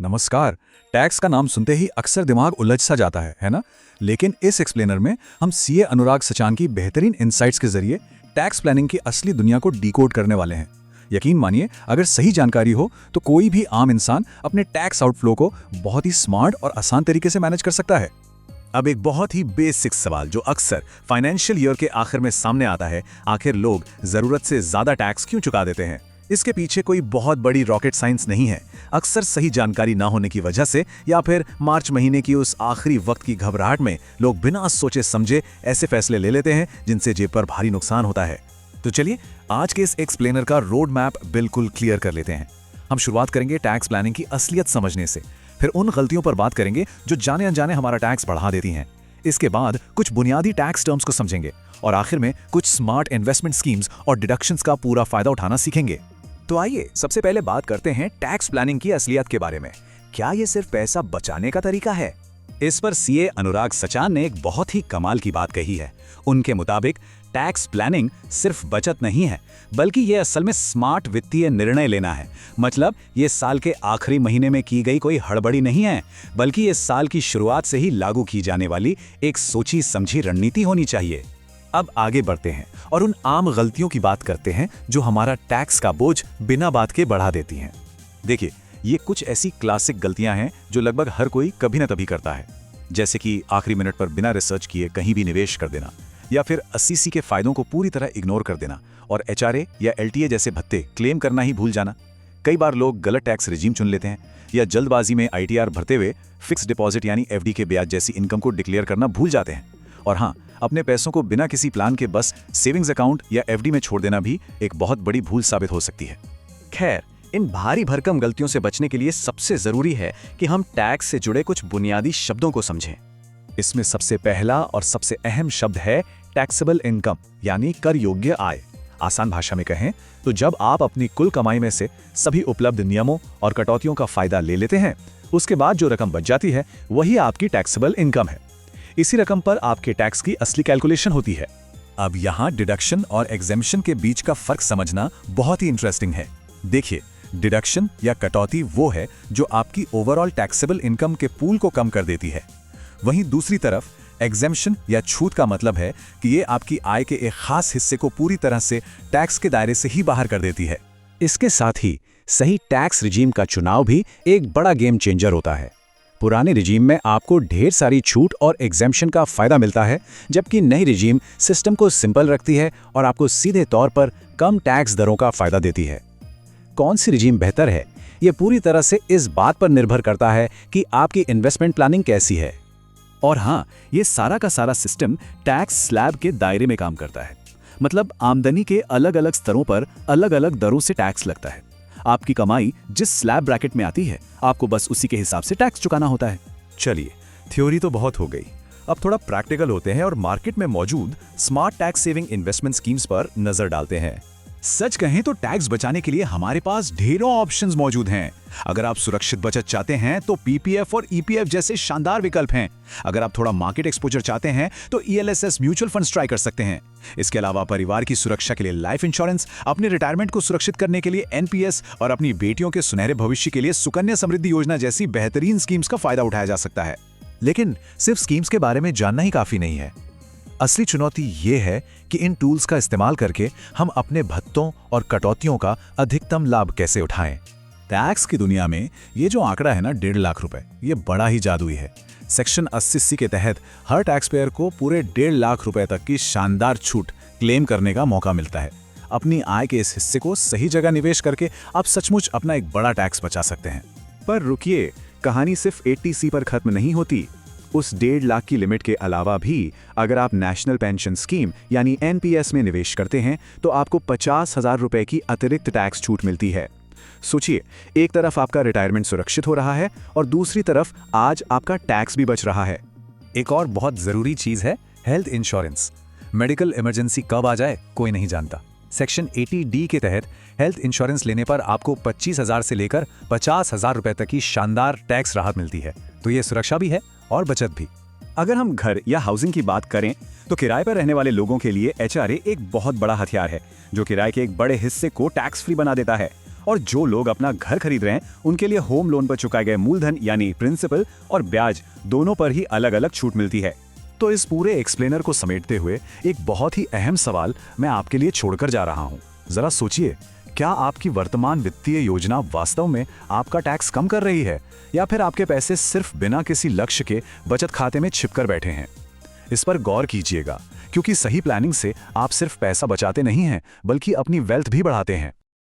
नमस्कार। टैक्स का नाम सुनते ही अक्सर दिमाग उलझ सा जाता है ना? लेकिन इस एक्सप्लेनर में हम सीए अनुराग सचान की बेहतरीन इनसाइट्स के जरिए टैक्स प्लानिंग की असली दुनिया को डिकोड करने वाले हैं। यकीन मानिए, अगर सही जानकारी हो तो कोई भी आम इंसान अपने टैक्स आउटफ्लो को बहुत ही स्मार्ट और आसान तरीके से मैनेज कर सकता है। अब एक बहुत ही बेसिक सवाल जो अक्सर फाइनेंशियल ईयर के आखिर में सामने आता है, आखिर लोग जरूरत से ज्यादा टैक्स क्यों चुका देते हैं? इसके पीछे कोई बहुत बड़ी रॉकेट साइंस नहीं है। अक्सर सही जानकारी ना होने की वजह से या फिर मार्च महीने की उस आखिरी वक्त की घबराहट में लोग बिना सोचे समझे ऐसे फैसले ले लेते हैं जिनसे जेब पर भारी नुकसान होता है। तो चलिए आज के इस एक्सप्लेनर का रोड मैप बिल्कुल क्लियर कर लेते हैं। हम शुरुआत करेंगे टैक्स प्लानिंग की असलियत समझने से, फिर उन गलतियों पर बात करेंगे जो जाने अनजाने हमारा टैक्स बढ़ा देती हैं। इसके बाद कुछ बुनियादी टैक्स टर्म्स को समझेंगे और आखिर में कुछ स्मार्ट इन्वेस्टमेंट स्कीम्स और डिडक्शंस का पूरा फायदा उठाना सीखेंगे। तो आइए सबसे पहले बात करते हैं टैक्स प्लानिंग की असलियत के बारे में। क्या ये सिर्फ पैसा बचाने का तरीका है? इस पर सीए अनुराग सचान ने एक बहुत ही कमाल की बात कही है। उनके मुताबिक टैक्स प्लानिंग सिर्फ बचत नहीं है, बल्कि ये असल में स्मार्ट वित्तीय निर्णय लेना है। मतलब ये साल के आखिरी महीने में की गई कोई हड़बड़ी नहीं है, बल्कि ये साल की शुरुआत से ही लागू की जाने वाली एक सोची समझी रणनीति होनी चाहिए। अब आगे बढ़ते हैं और उन आम गलतियों की बात करते हैं जो हमारा टैक्स का बोझ बिना बात के बढ़ा देती हैं। देखिए, ये कुछ ऐसी क्लासिक गलतियां हैं जो लगभग हर कोई कभी न कभी करता है, जैसे कि आखिरी मिनट पर बिना रिसर्च किए कहीं भी निवेश कर देना, या फिर 80C के फायदों को पूरी तरह इग्नोर कर देना और एचआरए या एलटीए जैसे भत्ते क्लेम करना ही भूल जाना। कई बार लोग गलत टैक्स रिजीम चुन लेते हैं या जल्दबाजी में आईटीआर भरते हुए फिक्स डिपॉजिट यानी एफडी के ब्याज जैसी इनकम को डिक्लेयर करना भूल जाते हैं। और हाँ, अपने पैसों को बिना किसी प्लान के बस सेविंग्स अकाउंट या एफडी में छोड़ देना भी एक बहुत बड़ी भूल साबित हो सकती है। खैर, इन भारी भरकम गलतियों से बचने के लिए सबसे जरूरी है कि हम टैक्स से जुड़े कुछ बुनियादी शब्दों को समझें। इसमें सबसे पहला और सबसे अहम शब्द है टैक्सेबल इनकम यानी कर योग्य आय। आसान भाषा में कहें तो जब आप अपनी कुल कमाई में से सभी उपलब्ध नियमों और कटौतियों का फायदा ले लेते हैं, उसके बाद जो रकम बच जाती है वही आपकी टैक्सेबल इनकम है। इसी रकम पर आपके टैक्स की असली कैलकुलेशन होती है। अब यहाँ डिडक्शन और एग्जेम्पशन के बीच का फर्क समझना बहुत ही इंटरेस्टिंग है। देखिए, डिडक्शन या कटौती वो है जो आपकी ओवरऑल टैक्सेबल इनकम के पूल को कम कर देती है। वहीं दूसरी तरफ एग्जेम्पशन या छूट का मतलब है कि ये आपकी आय के एक खास हिस्से को पूरी तरह से टैक्स के दायरे से ही बाहर कर देती है। इसके साथ ही सही टैक्स रिजीम का चुनाव भी एक बड़ा गेम चेंजर होता है। पुराने रिजीम में आपको ढेर सारी छूट और एग्जेम्पशन का फायदा मिलता है, जबकि नई रिजीम सिस्टम को सिंपल रखती है और आपको सीधे तौर पर कम टैक्स दरों का फायदा देती है। कौन सी रिजीम बेहतर है, ये पूरी तरह से इस बात पर निर्भर करता है कि आपकी इन्वेस्टमेंट प्लानिंग कैसी है। और हाँ, ये सारा का सारा सिस्टम टैक्स स्लैब के दायरे में काम करता है। मतलब आमदनी के अलग अलग स्तरों पर अलग अलग दरों से टैक्स लगता है। आपकी कमाई जिस स्लैब ब्रैकेट में आती है, आपको बस उसी के हिसाब से टैक्स चुकाना होता है। चलिए, थ्योरी तो बहुत हो गई, अब थोड़ा प्रैक्टिकल होते हैं और मार्केट में मौजूद smart tax saving investment schemes पर नजर डालते हैं। सच कहें तो टैक्स बचाने के लिए हमारे पास ढेरों ऑप्शंस मौजूद हैं। अगर आप सुरक्षित बचत चाहते हैं तो पीपीएफ और ईपीएफ जैसे शानदार विकल्प हैं। अगर आप थोड़ा मार्केट एक्सपोजर चाहते हैं तो ईएलएसएस म्यूचुअल फंड्स ट्राई कर सकते हैं। इसके अलावा परिवार की सुरक्षा के लिए लाइफ इंश्योरेंस, अपने रिटायरमेंट को सुरक्षित करने के लिए एनपीएस और अपनी बेटियों के सुनहरे भविष्य के लिए सुकन्या समृद्धि योजना जैसी बेहतरीन स्कीम्स का फायदा उठाया जा सकता है। लेकिन सिर्फ स्कीम्स के बारे में जानना ही काफी नहीं है। असली चुनौती ये है कि इन टूल्स का इस्तेमाल करके हम अपने भत्तों और कटौतियों का अधिकतम लाभ कैसे उठाएं। टैक्स की दुनिया में ये जो आंकड़ा है ना, 1.5 लाख रुपए, ये बड़ा ही जादुई है। सेक्शन 80C के तहत हर टैक्स पेयर को पूरे 1.5 लाख रुपए तक की शानदार छूट क्लेम करने का मौका मिलता है। अपनी आय के इस हिस्से को सही जगह निवेश करके आप सचमुच अपना एक बड़ा टैक्स बचा सकते हैं। पर रुकिए, कहानी सिर्फ 80C पर खत्म नहीं होती। उस 1.5 लाख की लिमिट के अलावा भी अगर आप नेशनल पेंशन स्कीम यानी एनपीएस में निवेश करते हैं तो आपको 50,000 रुपए की अतिरिक्त टैक्स छूट मिलती है। सोचिए, एक तरफ आपका रिटायरमेंट सुरक्षित हो रहा है और दूसरी तरफ आज आपका टैक्स भी बच रहा है। एक और बहुत जरूरी चीज है हेल्थ इंश्योरेंस। मेडिकल इमरजेंसी कब आ जाए कोई नहीं जानता। सेक्शन 80D के तहत हेल्थ इंश्योरेंस लेने पर आपको 25,000 से लेकर 50,000 रुपए तक की शानदार टैक्स राहत मिलती है। तो ये सुरक्षा भी है और बचत भी। अगर हम घर या हाउसिंग की बात करें तो किराए पर रहने वाले लोगों के लिए एचआरए एक बहुत बड़ा हथियार है जो किराए के एक बड़े हिस्से को टैक्स फ्री बना देता है। और जो लोग अपना घर खरीद रहे हैं उनके लिए होम लोन पर चुकाए गए मूलधन यानी प्रिंसिपल और ब्याज दोनों पर ही अलग-अलग छूट मिलती है। तो इस पूरे एक्सप्लेनर को समेटते हुए एक बहुत ही अहम सवाल मैं आपके लिए छोड़कर जा रहा हूं। जरा सोचिए, क्या आपकी वर्तमान वित्तीय योजना वास्तव में आपका टैक्स कम कर रही है या फिर आपके पैसे सिर्फ बिना किसी लक्ष्य के बचत खाते में छिपकर बैठे हैं? इस पर गौर कीजिएगा, क्योंकि सही प्लानिंग से आप सिर्फ पैसा बचाते नहीं हैं बल्कि अपनी वेल्थ भी बढ़ाते हैं।